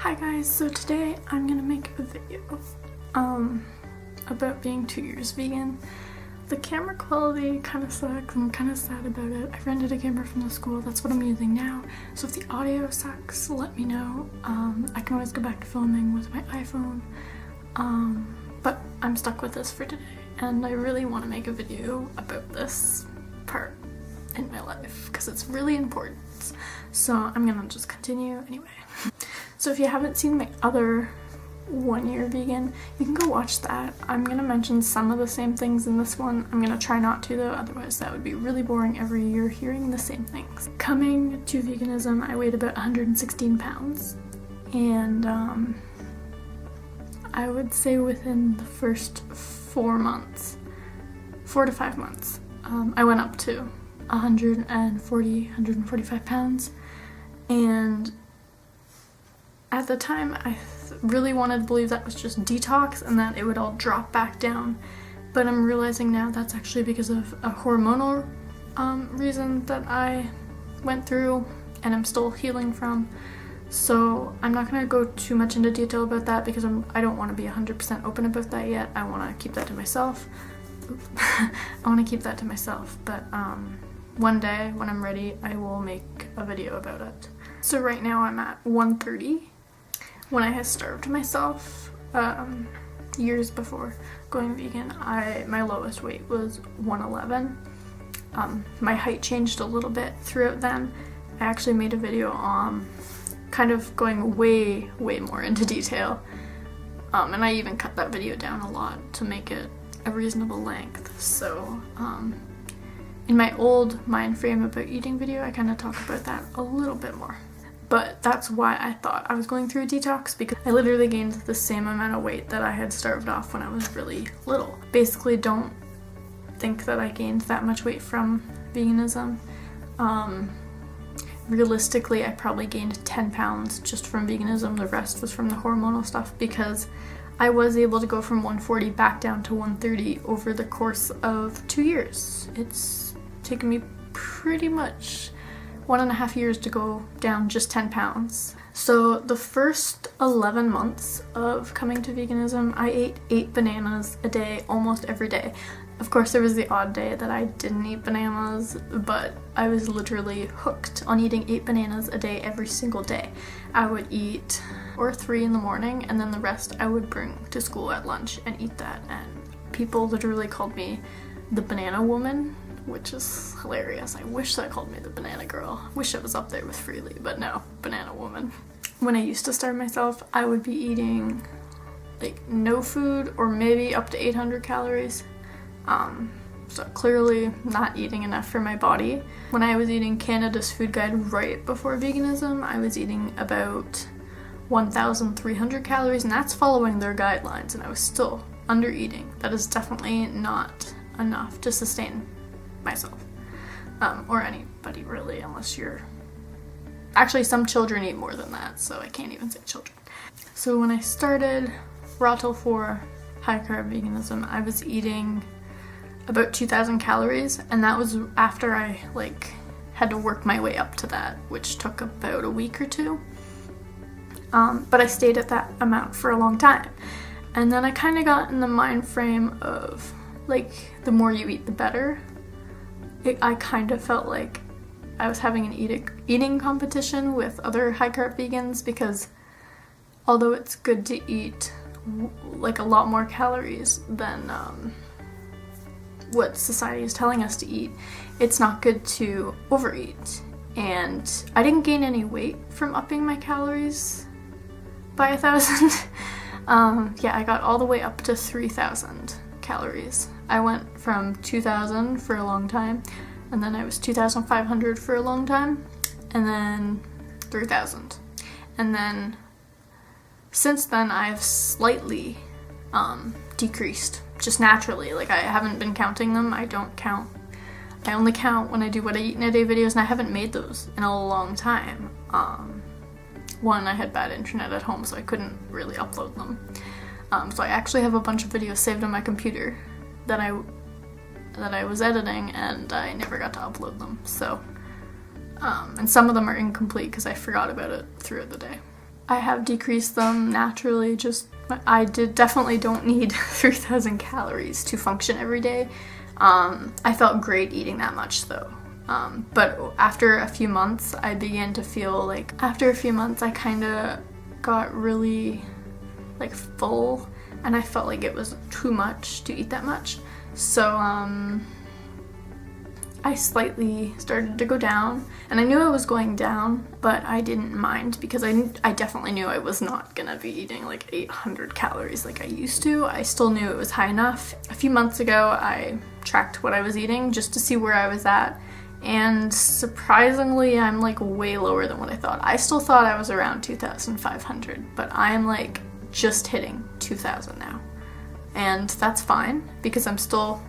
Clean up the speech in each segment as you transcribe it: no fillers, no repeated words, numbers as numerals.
Hi guys, so today I'm gonna make a video about being 2 years vegan. The camera quality kind of sucks. I'm kind of sad about it. I rented a camera from the school. That's what I'm using now. So if the audio sucks, let me know. I can always go back to filming with my iPhone. But I'm stuck with this for today, and I really want to make a video about this part in my life because it's really important. So I'm gonna just continue anyway. So if you haven't seen my other 1 year vegan, you can go watch that. I'm gonna mention some of the same things in this one. I'm gonna try not to though, otherwise that would be really boring every year hearing the same things. Coming to veganism, I weighed about 116 pounds, and I would say within the first 4 to 5 months, I went up to 145 pounds, and at the time I really wanted to believe that was just detox and that it would all drop back down, but I'm realizing now that's actually because of a hormonal reason that I went through and I'm still healing from. So I'm not going to go too much into detail about that because I don't want to be 100% open about that yet. I want to keep that to myself. I want to keep that to myself, but one day when I'm ready I will make a video about it. So right now I'm at 130. When I had starved myself years before going vegan, my lowest weight was 111. My height changed a little bit throughout then. I actually made a video kind of going way more into detail, and I even cut that video down a lot to make it a reasonable length. So in my old mind frame about eating video, I kind of talk about that a little bit more. But that's why I thought I was going through a detox, because I literally gained the same amount of weight that I had starved off when I was really little. Basically don't think that I gained that much weight from veganism. Realistically, I probably gained 10 pounds just from veganism. The rest was from the hormonal stuff, because I was able to go from 140 back down to 130 over the course of 2 years. It's taken me pretty much 1.5 years to go down just 10 pounds. So the first 11 months of coming to veganism, I ate 8 bananas a day almost every day. Of course, there was the odd day that I didn't eat bananas, but I was literally hooked on eating 8 bananas a day every single day. I would eat 3 in the morning, and then the rest I would bring to school at lunch and eat that. And people literally called me the banana woman, which is hilarious. I wish they called me the banana girl. Wish I was up there with Freely, but no, banana woman. When I used to starve myself, I would be eating like no food or maybe up to 800 calories. So clearly not eating enough for my body. When I was eating Canada's food guide right before veganism, I was eating about 1,300 calories, and that's following their guidelines, and I was still under eating. That is definitely not enough to sustain myself, or anybody really, unless you're... Actually, some children eat more than that, so I can't even say children. So when I started Raw Till 4 high carb veganism, I was eating about 2,000 calories, and that was after I had to work my way up to that, which took about a week or two. But I stayed at that amount for a long time, and then I kind of got in the mind frame of the more you eat the better. I kind of felt like I was having an eating competition with other high carb vegans, because although it's good to eat a lot more calories than what society is telling us to eat, it's not good to overeat. And I didn't gain any weight from upping my calories by 1,000. Yeah, I got all the way up to 3,000 calories. I went from 2,000 for a long time, and then I was 2,500 for a long time, and then 3,000. And then since then I've slightly decreased, just naturally. I haven't been counting them. I don't count. I only count when I do what I eat in a day videos, and I haven't made those in a long time. One, I had bad internet at home, so I couldn't really upload them. So I actually have a bunch of videos saved on my computer that I was editing, and I never got to upload them. So And some of them are incomplete because I forgot about it throughout the day. I have decreased them naturally. I definitely don't need 3,000 calories to function every day. I felt great eating that much though. But after a few months, I began to feel like, I kind of got really like full, and I felt like it was too much to eat that much. So I slightly started to go down, and I knew I was going down, but I didn't mind because I definitely knew I was not gonna be eating like 800 calories like I used to. I still knew it was high enough. A few months ago, I tracked what I was eating just to see where I was at, and surprisingly, I'm like way lower than what I thought. I still thought I was around 2,500, but I'm like just hitting 2,000 now. And that's fine because I'm still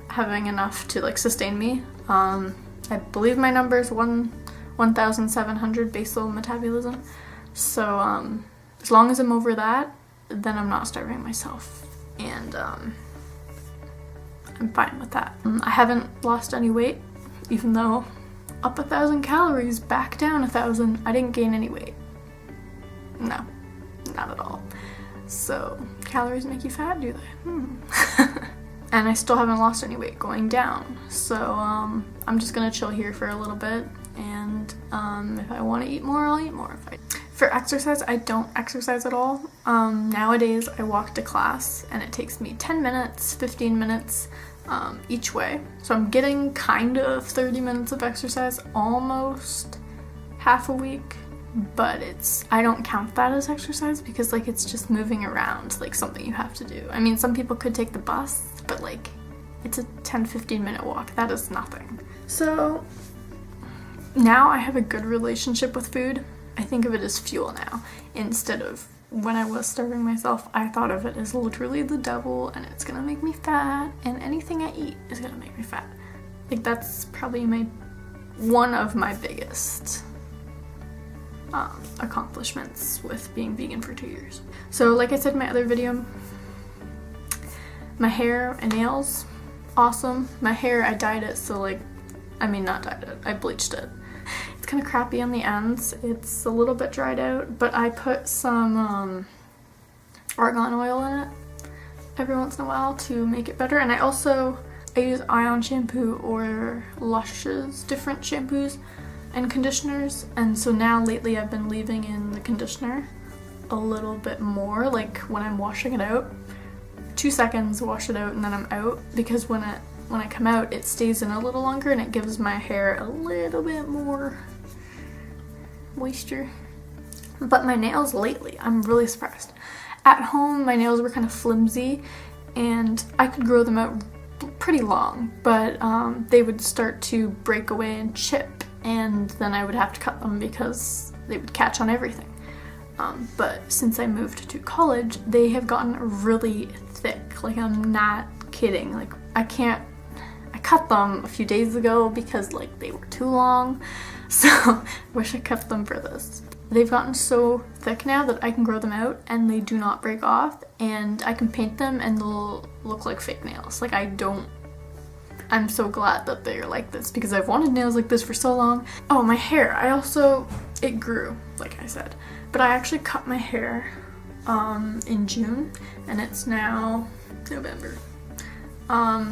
having enough to like sustain me. I believe my number is 1,700 basal metabolism. So as long as I'm over that, then I'm not starving myself, and I'm fine with that. I haven't lost any weight, even though up 1,000 calories, back down 1,000, I didn't gain any weight. No, not at all. So calories make you fat, do they? And I still haven't lost any weight going down. So I'm just gonna chill here for a little bit, and if I want to eat more, I'll eat more. For exercise, I don't exercise at all. Nowadays, I walk to class, and it takes me 10 minutes, 15 minutes each way. So I'm getting kind of 30 minutes of exercise almost half a week. But I don't count that as exercise because like it's just moving around, like something you have to do. I mean, some people could take the bus, but like it's a 10-15 minute walk. That is nothing. So now I have a good relationship with food. I think of it as fuel now, instead of when I was starving myself, I thought of it as literally the devil and it's gonna make me fat, and anything I eat is gonna make me fat. Like that's probably one of my biggest accomplishments with being vegan for 2 years. So like I said in my other video, my hair and nails, awesome. My hair, I dyed it, so like, I mean not dyed it, I bleached it. It's kind of crappy on the ends. It's a little bit dried out, but I put some argan oil in it every once in a while to make it better. And I use Ion shampoo or Lush's different shampoos and conditioners, and so now lately I've been leaving in the conditioner a little bit more, like when I'm washing it out, 2 seconds, wash it out, and then I'm out, because when I come out it stays in a little longer and it gives my hair a little bit more moisture. But my nails lately, I'm really surprised. At home my nails were kind of flimsy and I could grow them out pretty long, but they would start to break away and chip, and then I would have to cut them because they would catch on everything. But since I moved to college, they have gotten really thick. Like, I'm not kidding. Like, I cut them a few days ago because like they were too long. So I wish I kept them for this. They've gotten so thick now that I can grow them out and they do not break off, and I can paint them and they'll look like fake nails. Like, I'm so glad that they're like this because I've wanted nails like this for so long. Oh, my hair. It grew, like I said. But I actually cut my hair in June, and it's now November.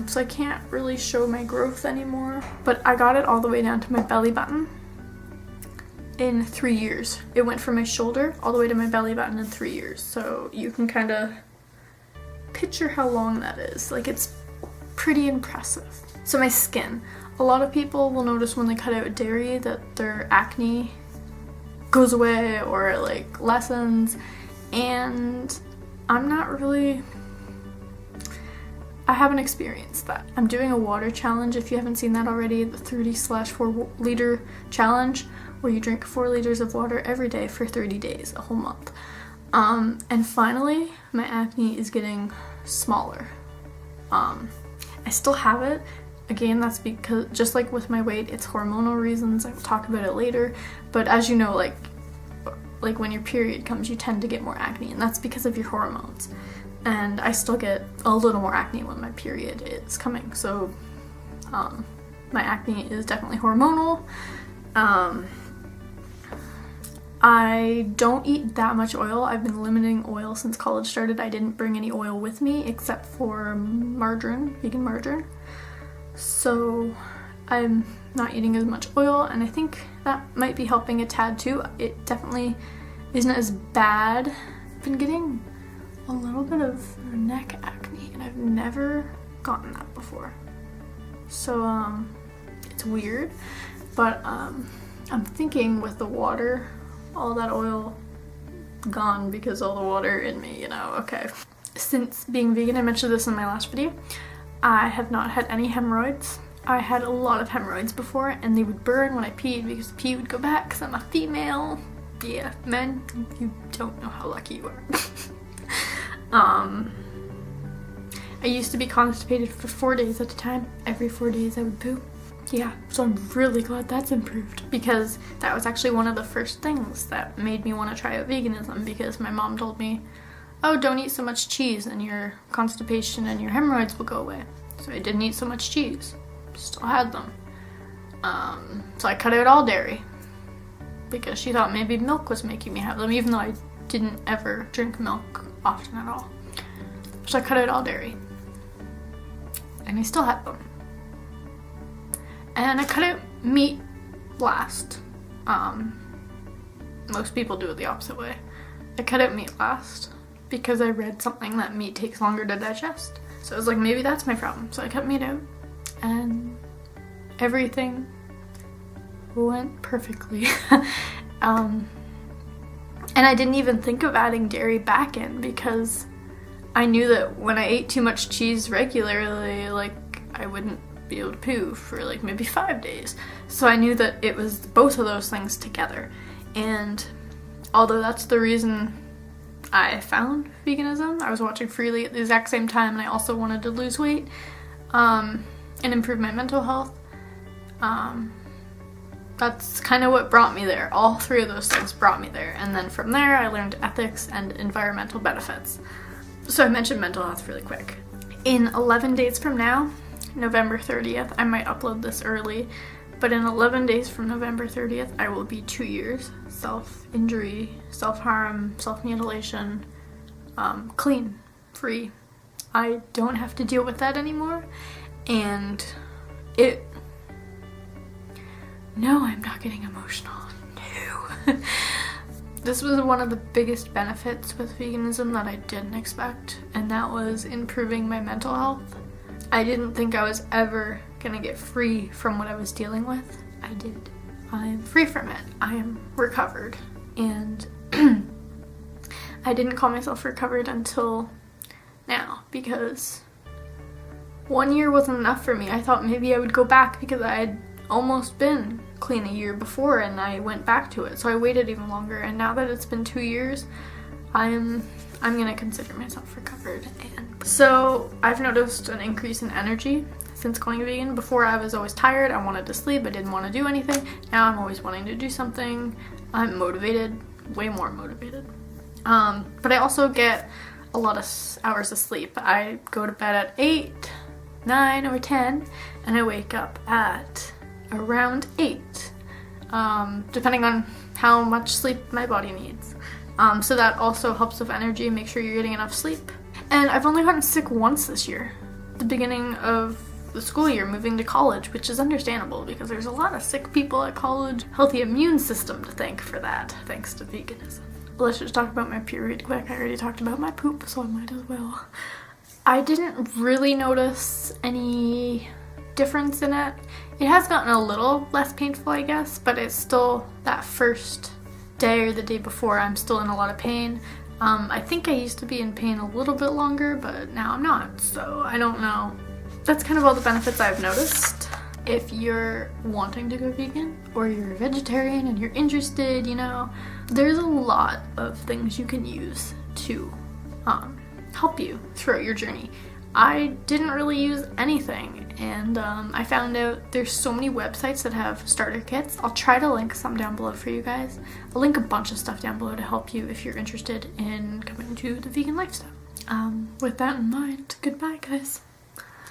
So I can't really show my growth anymore. But I got it all the way down to my belly button in 3 years. It went from my shoulder all the way to my belly button in 3 years. So you can kind of picture how long that is. Like, it's pretty impressive. So my skin. A lot of people will notice when they cut out dairy that their acne goes away or like lessens, and I'm not really, I haven't experienced that. I'm doing a water challenge, if you haven't seen that already, the 30/4 liter challenge, where you drink 4 liters of water every day for 30 days, a whole month. And finally, my acne is getting smaller. I still have it. Again, that's because, just like with my weight, it's hormonal reasons. I will talk about it later. But as you know, like when your period comes, you tend to get more acne, and that's because of your hormones. And I still get a little more acne when my period is coming. So my acne is definitely hormonal. I don't eat that much oil. I've been limiting oil since college started. I didn't bring any oil with me except for margarine, vegan margarine. So I'm not eating as much oil, and I think that might be helping a tad too. It definitely isn't as bad. I've been getting a little bit of neck acne, and I've never gotten that before. So it's weird, but I'm thinking with the water, all that oil gone because all the water in me, you know, okay. Since being vegan, I mentioned this in my last video, I have not had any hemorrhoids. I had a lot of hemorrhoids before, and they would burn when I peed because the pee would go back because I'm a female. Yeah, men, you don't know how lucky you are. I used to be constipated for 4 days at a time. Every 4 days I would poo. Yeah, so I'm really glad that's improved, because that was actually one of the first things that made me want to try out veganism, because my mom told me, oh, don't eat so much cheese and your constipation and your hemorrhoids will go away. So I didn't eat so much cheese. Still had them. So I cut out all dairy because she thought maybe milk was making me have them, even though I didn't ever drink milk often at all. So I cut out all dairy. And I still had them. And I cut out meat last. Most people do it the opposite way. I cut out meat last because I read something that meat takes longer to digest. So I was like, maybe that's my problem. So I cut meat out, and everything went perfectly. And I didn't even think of adding dairy back in because I knew that when I ate too much cheese regularly, like, I wouldn't be able to poo for like maybe 5 days. So I knew that it was both of those things together. And although that's the reason I found veganism, I was watching Freely at the exact same time, and I also wanted to lose weight and improve my mental health. That's kind of what brought me there. All three of those things brought me there. And then from there, I learned ethics and environmental benefits. So I mentioned mental health really quick. In 11 days from now, November 30th, I might upload this early, but in 11 days from November 30th, I will be 2 years self-injury, self-harm, self-mutilation, clean, free. I don't have to deal with that anymore, and no, I'm not getting emotional. No. This was one of the biggest benefits with veganism that I didn't expect, and that was improving my mental health. I didn't think I was ever gonna get free from what I was dealing with. I did. I am free from it. I am recovered. And I didn't call myself recovered until now, because 1 year wasn't enough for me. I thought maybe I would go back because I had almost been clean a year before and I went back to it. So I waited even longer, and now that it's been 2 years, I'm gonna consider myself recovered. And so I've noticed an increase in energy since going vegan. Before, I was always tired, I wanted to sleep, I didn't want to do anything. Now I'm always wanting to do something. I'm motivated, way more motivated. But I also get a lot of hours of sleep. I go to bed at 8, 9, or 10, and I wake up at around 8, depending on how much sleep my body needs. So that also helps with energy, make sure you're getting enough sleep. And I've only gotten sick once this year, the beginning of the school year, moving to college, which is understandable because there's a lot of sick people at college. Healthy immune system to thank for that, thanks to veganism. Let's just talk about my period quick. I already talked about my poop, so I might as well. I didn't really notice any difference in it. It has gotten a little less painful, I guess, but it's still that first day or the day before, I'm still in a lot of pain. I think I used to be in pain a little bit longer, but now I'm not, so I don't know. That's kind of all the benefits I've noticed. If you're wanting to go vegan, or you're a vegetarian and you're interested, you know, there's a lot of things you can use to help you throughout your journey. I didn't really use anything, and I found out there's so many websites that have starter kits. I'll try to link some down below for you guys. I'll link a bunch of stuff down below to help you if you're interested in coming to the vegan lifestyle. With that in mind, goodbye guys.